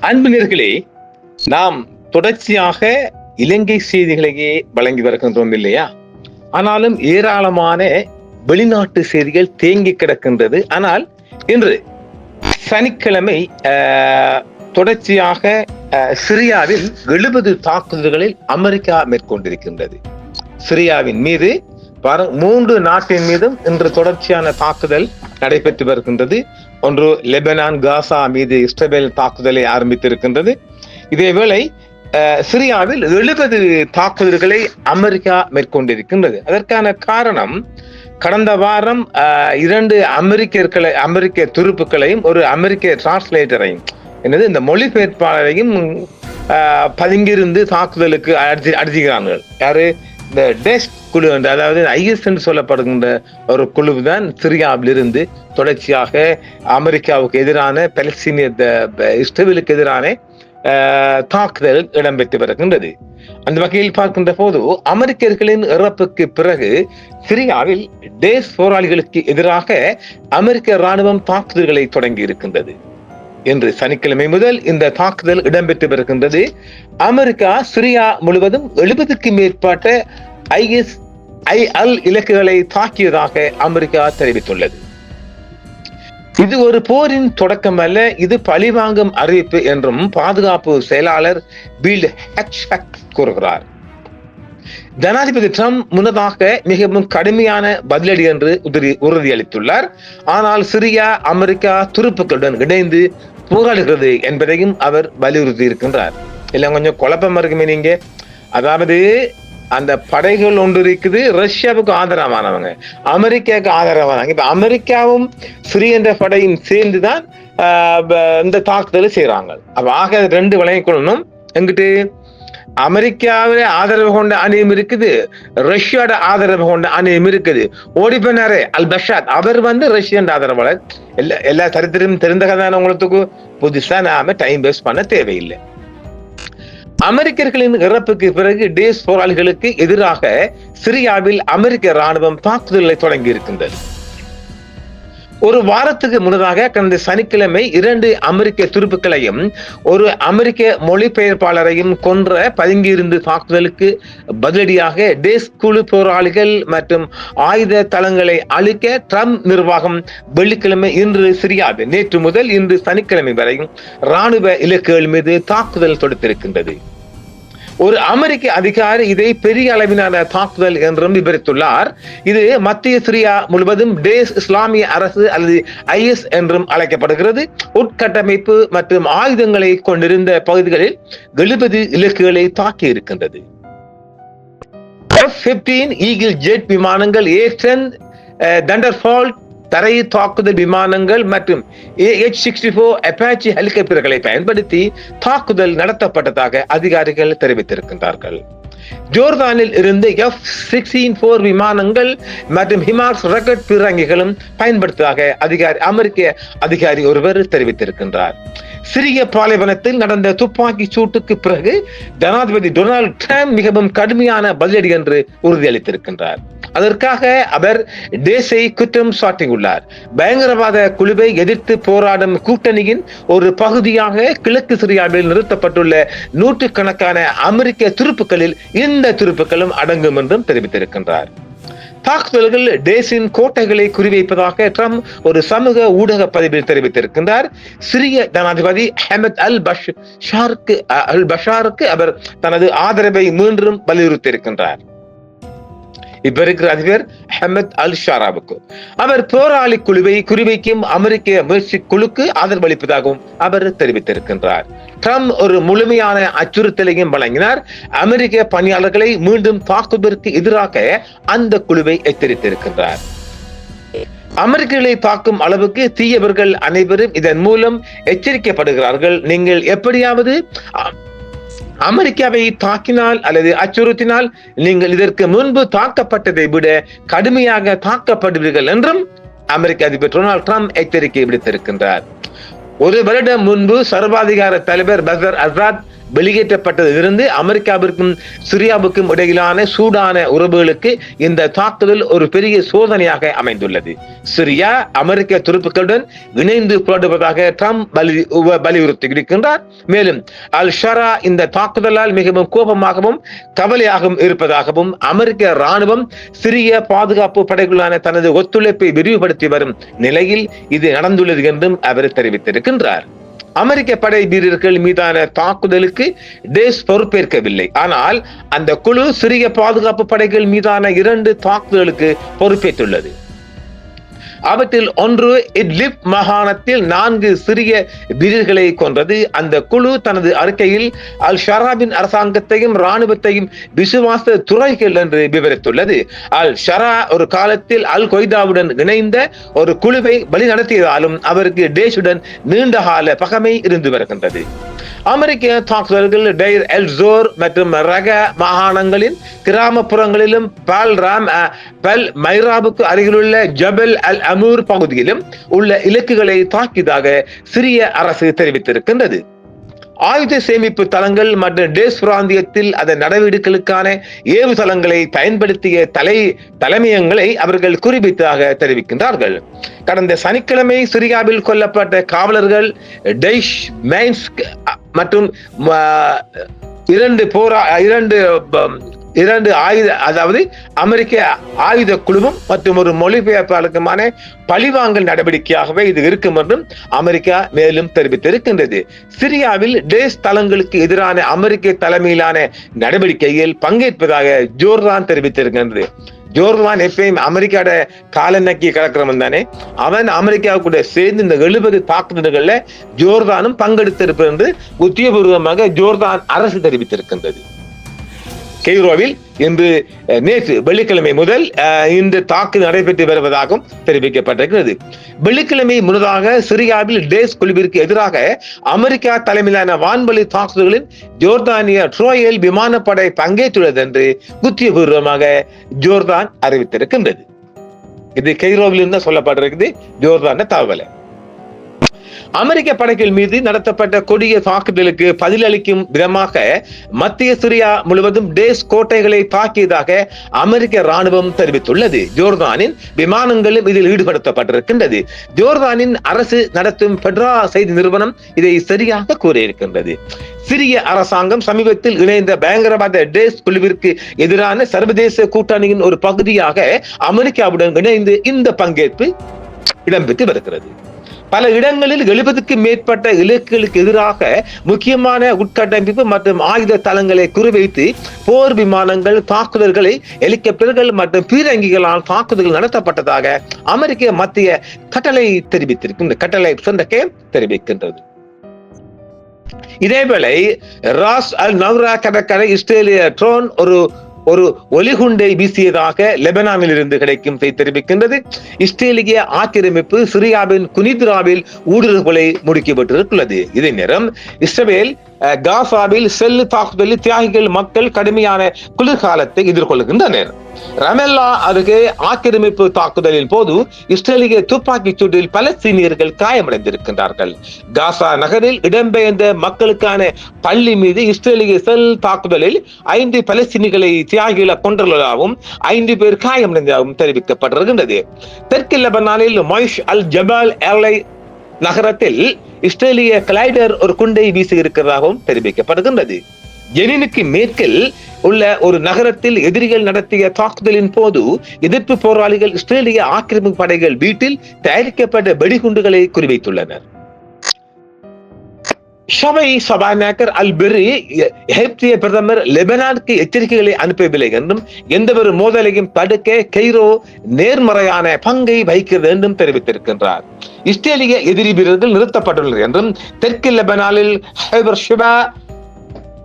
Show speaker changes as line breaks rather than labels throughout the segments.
அன்பினர்களே, நாம் தொடர்ச்சியாக இலங்கை செய்திகளையே வழங்கி வருகின்றோம் இல்லையா? ஆனாலும் ஏராளமான வெளிநாட்டு செய்திகள் தேங்கி கிடக்கின்றது. ஆனால் இன்று சனிக்கிழமை தொடர்ச்சியாக சிரியாவில் 70 தாக்குதல்களில் அமெரிக்கா மேற்கொண்டிருக்கின்றது. சிரியாவின் மீது 3 நாட்டின் மீதும் இன்று தொடர்ச்சியான தாக்குதல் நடைபெற்று வருகின்றது. ஒன்று லெபனான், காசா மீது இஸ்ரேல் தாக்குதலை ஆரம்பித்திருக்கின்றது. இதேவேளை சிரியாவில் 70 தாக்குதல்களை அமெரிக்கா மேற்கொண்டிருக்கின்றது. அதற்கான காரணம், கடந்த வாரம் 2 அமெரிக்க துருப்புக்களையும் ஒரு அமெரிக்க டிரான்ஸ்லேட்டரையும் இந்த மொழிபெயர்ப்பாளரையும் பதுங்கியிருந்து தாக்குதலுக்கு அடிச்சுகிறார்கள். யாரு? இந்த டெஸ்க் குழு, அதாவது IS என்று சொல்லப்படுகின்ற ஒரு குழுதான் சிரியாவில் இருந்து தொடர்ச்சியாக அமெரிக்காவுக்கு எதிரான இஸ்ரேலுக்கு எதிரான தாக்குதல் இடம்பெற்று வருகின்றது. அந்த வகையில் பார்க்கின்ற போது அமெரிக்கர்களின் இறப்புக்கு பிறகு சிரியாவில் டேஸ் போராளிகளுக்கு எதிராக அமெரிக்க ராணுவம் தாக்குதல்களை தொடங்கி இருக்கின்றது. இன்று சனிக்கிழமை முதல் இந்த தாக்குதல் இடம்பெற்று வருகின்றது. அமெரிக்கா சிரியா முழுவதும் 70க்கு மேற்பட்ட ISIL இலக்குகளை தாக்கியதாக அமெரிக்கா தெரிவித்துள்ளது. இது ஒரு போரின் தொடக்கம் அல்ல, இது பழிவாங்கும் அறிவிப்பு என்றும் பாதுகாப்பு செயலாளர் பில் ஹெட்ஜ்பக் கூறுகிறார். ஜனாதிபதி ட்ரம்ப் முன்னதாக மிகவும் கடுமையான பதிலடி என்று உறுதியளித்துள்ளார். ஆனால் சிரியா அமெரிக்கா துருப்புக்களுடன் இணைந்து போராடுகிறது என்பதையும் அவர் வலியுறுத்தி இருக்கின்றார். எல்லாம் கொஞ்சம் குழப்பமா இருக்குமே நீங்க. அதாவது அந்த படைகள் ஒன்று இருக்குது, ரஷ்யாவுக்கு ஆதரவானவங்க, அமெரிக்காவுக்கு ஆதரவானவங்க. இப்ப அமெரிக்காவும் சிறிய படையும் சேர்ந்துதான் இந்த தாக்குதலை செய்யறாங்க. அப்ப ஆக 2 விளங்கிக் கொள்ளணும். எங்கிட்டு அமெரிக்காவில ஆதரவு கொண்ட அணியும் இருக்குது, ரஷ்யாவோட ஆதரவு கொண்ட அணியும் இருக்குது. ஓடிப்பனாரே அல் பஷாத், அவர் ரஷ்யன் ஆதரவாளர். எல்லா சரித்திரம் தெரிந்த கதான உங்களுக்கு புதுசா நாம டைம் வேஸ்ட் பண்ண தேவையில்லை. அமெரிக்கர்களின் இறப்புக்கு பிறகு டேஸ் போராளிகளுக்கு எதிராக சிரியாவில் அமெரிக்க ராணுவம் தாக்குதலை தொடங்கி இருக்கின்றது. ஒரு வாரத்துக்கு முன்னதாக கடந்த சனிக்கிழமை 2 அமெரிக்க துருப்புக்களையும் ஒரு அமெரிக்க மொழிபெயர்ப்பாளரையும் கொன்ற பதுங்கியிருந்து தாக்குதலுக்கு பதிலடியாக டேஸ் குழு போராளிகள் மற்றும் ஆயுத தளங்களை அழிக்க ட்ரம்ப் நிர்வாகம் வெள்ளிக்கிழமை இன்று சிரியாவில் நேற்று முதல் இன்று சனிக்கிழமை வரையும் ராணுவ இலக்குகள் மீது தாக்குதல் தொடுத்திருக்கின்றது. ஒரு அமெரிக்க அதிகாரி இதை பெரிய அளவிலான தாக்குதல் என்றும் விவரித்துள்ளார். இது மத்திய சிரியா முழுவதும் டேஸ் இஸ்லாமிய அரசு அல்லது IS என்றும் அழைக்கப்படுகிறது. உட்கட்டமைப்பு மற்றும் ஆயுதங்களை கொண்டிருந்த பகுதிகளில் 70 இலக்குகளை தாக்கி இருக்கின்றது. F-15 ஈகிள் ஜெட் விமானங்கள், A-10 தண்டர்பால்ட் தரை தாக்குதல் விமானங்கள் மற்றும் AH-64 அப்பாச்சி ஹெலிகாப்டர்களை பயன்படுத்தி தாக்குதல் நடத்தப்பட்டதாக அதிகாரிகள் தெரிவித்திருக்கின்றார்கள். ஜோர்தானில் இருந்து F-16 விமானங்கள் மற்றும் ஹிமார்ஸ் ராக்கெட் பீரங்கிகளும் பயன்படுத்ததாக அமெரிக்க அதிகாரி ஒருவர் தெரிவித்திருக்கின்றார். சிரிய பாலைவனத்தில் நடந்த துப்பாக்கி சூட்டுக்கு பிறகு ஜனாதிபதி டொனால்ட் ட்ரம்ப் மிகவும் கடுமையான பதிலடி என்று உறுதியளித்திருக்கின்றார். அதற்காக அவர் டேஸை குற்றம் சாட்டியுள்ளார். பயங்கரவாத குழுவை எதிர்த்து போராடும் கூட்டணியின் ஒரு பகுதியாக கிழக்கு சிரியாவில் நிறுத்தப்பட்டுள்ள 100கணக்கான அமெரிக்க துருப்புக்களில் இந்த துருப்புக்களும் அடங்கும் என்றும் தெரிவித்திருக்கின்றார். தாக்குதல்கள் டேஸின் கோட்டைகளை குறிவைப்பதாக ட்ரம்ப் ஒரு சமூக ஊடக பதிவில் தெரிவித்திருக்கின்றார். சிரிய ஜனாதிபதி ஹமத் அல் பஷாருக்கு அவர் தனது ஆதரவை மீண்டும் வலியுறுத்தியிருக்கின்றார். இப்ப இருக்கிற அதிபர் ஹமத் அல் ஷாராவுக்கு அவர் போராளி குழுவை குறிவைக்கும் அமெரிக்க முயற்சி குழுக்கு ஆதரவளிப்பதாகவும் அவர் தெரிவித்திருக்கின்றார். ட்ரம்ப் ஒரு முழுமையான அச்சுறுத்தலையும் வழங்கினார். அமெரிக்க பணியாளர்களை மீண்டும் தாக்குவதற்கு எதிராக அந்த குழுவை எச்சரித்திருக்கின்றார். அமெரிக்கர்களை தாக்கும் அளவுக்கு தீயவர்கள் அனைவரும் இதன் மூலம் எச்சரிக்கப்படுகிறார்கள். நீங்கள் எப்படியாவது அமெரிக்காவை தாக்கினால் அல்லது அச்சுறுத்தினால் நீங்கள் இதற்கு முன்பு தாக்கப்பட்டதை விட கடுமையாக தாக்கப்படுவீர்கள் என்றும் அமெரிக்க அதிபர் டொனால்ட் ட்ரம்ப் எச்சரிக்கை விடுத்திருக்கின்றார். 1 வருடம் முன்பு சர்வாதிகார தலைவர் பஷர் அசாத் வெளியேற்றப்பட்டதிலிருந்து அமெரிக்காவிற்கும் சிரியாவுக்கும் இடையிலான சூடான உறவுகளுக்கு இந்த தாக்குதல் ஒரு பெரிய சோதனையாக அமைந்துள்ளது. சிரியா அமெரிக்க துருப்புக்களுடன் இணைந்து போராடுவதாக ட்ரம்ப் வலியுறுத்தி இருக்கின்றார். மேலும் அல் ஷரா இந்த தாக்குதலால் மிகவும் கோபமாகவும் கவலையாகவும் இருப்பதாகவும் அமெரிக்க ராணுவம் சிரிய பாதுகாப்பு படைகளான தனது ஒத்துழைப்பை விரிவுபடுத்தி வரும் நிலையில் இது நடந்துள்ளது என்றும் அவர் தெரிவித்திருக்கின்றார். அமெரிக்க படை வீரர்கள் மீதான தாக்குதலுக்கு டேஸ் பொறுப்பேற்கவில்லை. ஆனால் அந்த குழு சிரிய பாதுகாப்பு படைகள் மீதான 2 தாக்குதலுக்கு பொறுப்பேற்றுள்ளது. அவற்றில் ஒன்று இட்லிப் மாகாணத்தில் 4 சிரிய வீரர்களை கொன்றது. அந்த குழு தனது அறிக்கையில் அல் ஷராவின் அரசாங்கத்தையும் இராணுவத்தையும் விசுவாச துறைகள் என்று விவரித்துள்ளது. அல் ஷரா ஒரு காலத்தில் அல் கொய்தாவுடன் இணைந்த ஒரு குழுவை வழிநடத்தியதாலும் அவருக்கு டேஷுடன் நீண்டகால பகைமை இருந்து வருகின்றது. அமெரிக்க தாக்குதல்கள் டெய்ர் எல் ஜோர் மற்றும் ரக மாகாணங்களின் கிராமப்புறங்களிலும் பல் மைராவுக்கு அருகிலுள்ள ஜபல் அல் அமூர் பகுதியிலும் உள்ள இலக்குகளை தாக்கியதாக சிரிய அரசு தெரிவித்திருக்கின்றது. ஆயுத சேமிப்பு தளங்கள் மற்றும் டேஸ் பிராந்தியத்தில் அதன் நடவடிக்கைகளுக்கான ஏவுதளங்களை பயன்படுத்திய தலைமையங்களை அவர்கள் குறிப்பிட்டதாக தெரிவிக்கின்றார்கள். கடந்த சனிக்கிழமை சிரியாவில் கொல்லப்பட்ட காவலர்கள் டெய்ஷ் மைன்ஸ்க் மற்றும் 2 அதாவது அமெரிக்க ஆயுத குழுவும் மற்றும் ஒரு மொழிபெயர்ப்பாளருக்குமான பழிவாங்கல் நடவடிக்கையாகவே இது இருக்கும் என்றும் அமெரிக்கா மேலும் தெரிவித்திருக்கின்றது. சிரியாவில் டேஸ் தளங்களுக்கு எதிரான அமெரிக்க தலைமையிலான நடவடிக்கையில் பங்கேற்பதாக ஜோர்தான் தெரிவித்திருக்கின்றது. ஜோர்தான் எப்பயும் அமெரிக்காவோட காலநக்கி கிடக்கிறவன் தானே, அவன் அமெரிக்காவுக்கு கூட சேர்ந்து இந்த 70 தாக்குதல்கள்ல ஜோர்தானும் பங்கெடுத்திருப்பது என்று உத்தியோகபூர்வமாக ஜோர்தான் அரசு தெரிவித்திருக்கின்றது. கெய்ரோவில் இன்று நேற்று வெள்ளிக்கிழமை முதல் இந்த தாக்குதல் நடைபெற்று வருவதாகவும் தெரிவிக்கப்பட்டிருக்கிறது. வெள்ளிக்கிழமை முன்னதாக சிரியாவில் டேஸ் குழுவிற்கு எதிராக அமெரிக்கா தலைமையிலான வான்வழி தாக்குதல்களில் ஜோர்தானிய ட்ரோயல் விமானப்படை பங்கேற்றுள்ளது என்று உத்தியோகபூர்வமாக ஜோர்தான் அறிவித்திருக்கின்றது. இது கெய்ரோவில் இருந்து சொல்லப்பட்டிருக்கிறது ஜோர்தான தகவல். அமெரிக்க படைகள் மீது நடத்தப்பட்ட கொடிய தாக்குதலுக்கு பதிலளிக்கும் விதமாக மத்திய சிரியா முழுவதும் டேஸ் கோட்டைகளை தாக்கியதாக அமெரிக்க ராணுவம் தெரிவித்துள்ளது. ஜோர்தானின் விமானங்களும் இதில் ஈடுபடுத்தப்பட்டிருக்கின்றது. ஜோர்தானின் அரசு நடத்தும் பெட்ரா செய்தி நிறுவனம் இதை சரியாக கூறியிருக்கின்றது. சிரிய அரசாங்கம் சமீபத்தில் இணைந்த பயங்கரவாத டேஸ் குழுவிற்கு எதிரான சர்வதேச கூட்டணியின் ஒரு பகுதியாக அமெரிக்காவுடன் இணைந்து இந்த பங்கேற்பு இடம்பெற்று வருகிறது. பல இடங்களில் 70க்கும் மேற்பட்ட இலக்குகளுக்கு எதிராக முக்கியமான உட்கட்டமைப்பு மற்றும் ஆயுத தளங்களை குறிவைத்து போர் விமானங்கள், தாக்குதல்களை, ஹெலிகாப்டர்கள் மற்றும் பீரங்கிகளால் தாக்குதல்கள் நடத்தப்பட்டதாக அமெரிக்க மத்திய கட்டளை தெரிவிக்கின்றது. இதேவேளை ராஸ் அல் நவ்ரா கடற்கரை இஸ்ரேலிய ட்ரோன் ஒரு ஒலிகுண்டை வீசியதாக லெபனானில் இருந்து கிடைக்கும் தெரிவிக்கின்றது. இஸ்ரேலிய ஆக்கிரமிப்பு சிரியாவின் குனித்ராவில் ஊடுருவலை முடுக்கிவிட்டிருக்கிறது. இதே நேரம் இஸ்ரேல் காசாவில் செல்லு தாக்குதலில் தியாகிகள் மக்கள் கடுமையான குளிர்காலத்தை எதிர்கொள்கின்றனர். ரமெல்லா அருகே ஆக்கிரமிப்பு தாக்குதலின் போது இஸ்ரேலிய துப்பாக்கிச் சூட்டில் பலஸ்தீனியர்கள் காயமடைந்திருக்கின்றார்கள். காசா நகரில் இடம்பெயர்ந்த மக்களுக்கான பள்ளி மீது இஸ்ரேலிய செல் தாக்குதலில் 5 பலஸ்தீனிகளை தியாகிகளை கொண்டுள்ளதாகவும் 5 பேர் காயமடைந்ததாகவும் தெரிவிக்கப்பட்டிருக்கின்றது. தெற்கு லெபனானில் மொய்ஷ் அல் ஜபால் ஏர்லை நகரத்தில் இஸ்ரேலிய கிளைடர் ஒரு குண்டை வீசி இருக்கிறதாகவும் தெரிவிக்கப்படுகின்றது. ஜெனினுக்கு மேற்கில் உள்ள ஒரு நகரத்தில் எதிரிகள் நடத்திய தாக்குதலின் போது எதிர்ப்பு போராளிகள் இஸ்ரேலிய ஆக்கிரமிப்பு படைகள் வீட்டில் தயாரிக்கப்பட்ட வெடிகுண்டுகளை குறிவைத்துள்ளனர். ஷவை சபாநாயகர் அல் பெர்ரி எகிப்திய பிரதமர் லெபனானுக்கு எச்சரிக்கைகளை அனுப்பவில்லை என்றும் எந்த ஒரு மோதலையும் தடுக்க கெய்ரோ நேர்மறையான பங்கை வகிக்கிறது என்றும் தெரிவித்திருக்கின்றார். இஸ்ரேலிய எதிரி வீரர்கள் நிறுத்தப்பட்டுள்ளனர் என்றும் தெற்கு லெபனானில் ஹைபர் ஷிபா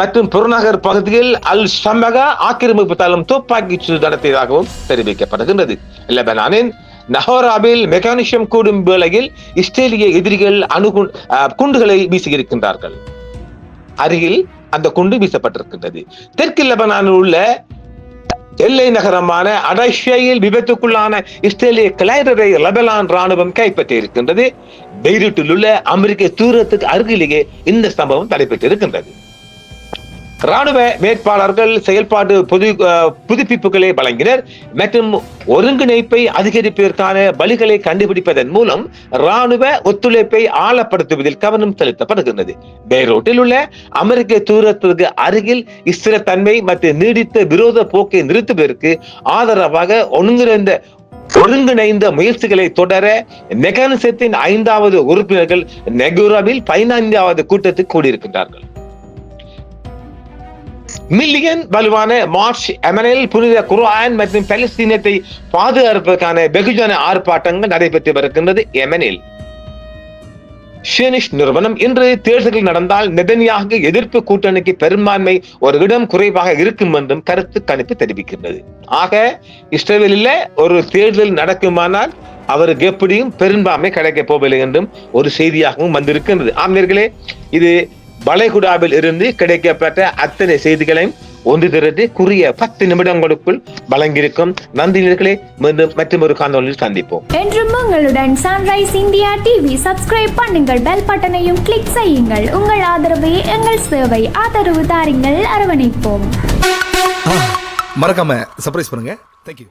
மற்றும் புறநகர் பகுதியில் அல் ஷம்பகா ஆக்கிரமிப்பு தளம் துப்பாக்கி சூடு நடத்தியதாகவும் தெரிவிக்கப்படுகின்றது. லெபனானின் நஹோராவில் மெக்கானிசம் கூடும் வேளையில் இஸ்ரேலிய எதிரிகள் குண்டுகளை வீசியிருக்கின்றார்கள். அருகில் அந்த குண்டு வீசப்பட்டிருக்கின்றது. தெற்கு லெபனானில் உள்ள எல்லை நகரமான அடைஷையில் விபத்துக்குள்ளான இஸ்ரேலிய கிளைடரை லெபனான் ராணுவம் கைப்பற்றி இருக்கின்றது. பெய்ரூட்டில் உள்ள அமெரிக்க தூரத்துக்கு அருகிலேயே இந்த சம்பவம் நடைபெற்றிருக்கின்றது. ராணுவ வேட்பாளர்கள் செயல்பாடு புதுப்பிப்புகளை வழங்கினர் மற்றும் ஒருங்கிணைப்பை அதிகரிப்பதற்கான வழிகளை கண்டுபிடிப்பதன் மூலம் ராணுவ ஒத்துழைப்பை ஆழப்படுத்துவதில் கவனம் செலுத்தப்படுகின்றது. பெய்ரூட்டில் உள்ள அமெரிக்க தூரத்திற்கு அருகில் ஸ்திரத்தன்மை மற்றும் நீடித்த விரோத போக்கை நிறுத்துவதற்கு ஆதரவாக ஒருங்கிணைந்த முயற்சிகளை தொடர மெக்கானிசத்தின் 5வது உறுப்பினர்கள் நெகுராவில் 15வது கூட்டத்தில் கூடியிருக்கின்றார்கள். மில்லியன் வலுவான மார்ச் எமனல் புனித குர்ஆன் மற்றும் பாலஸ்தீனத்தை பாதுகாப்பதற்கான வெகுஜன ஆர்ப்பாட்டங்கள் நடைபெற்று வருகின்றது. எமனில் ஷியனிஸ்ட் நிறுவனம் இன்று தேர்தல்கள் நடந்தால் நெதன்யாகு எதிர்ப்பு கூட்டணிக்கு பெரும்பான்மை ஒரு இடம் குறைவாக இருக்கும் என்றும் கருத்து கணிப்பு தெரிவிக்கின்றது. ஆக இஸ்ரேலில் ஒரு தேர்தல் நடக்குமானால் அவருக்கு எப்படியும் பெரும்பான்மை கிடைக்கப் போவதில்லை என்றும் ஒரு செய்தியாகவும் வந்திருக்கின்றது. ஆம்நேர்களே, இது வளைகுடாவில் இருந்து கிடைக்கப்பட்ட அத்தனை செய்திகளையும் ஒன்று திரட்டி குறிய 10 நிமிடங்களுக்குள் வழங்கியிருக்கும். நன்றி நேயர்களே, மீண்டும் மற்றும் ஒரு காணொளியில் சந்திப்போம்.
என்றும் உங்களுடன் சன்ரைஸ் இந்தியா டிவி சப்ஸ்கிரைப் பண்ணுங்கள், பெல் பட்டனையும் கிளிக் செய்யுங்கள். உங்கள் ஆதரவே எங்கள் சேவை. ஆதரவு தாருங்கள், அரவணைப்போம்.
மறக்காம சர்ப்ரைஸ் பண்ணுங்க. தேங்க்யூ.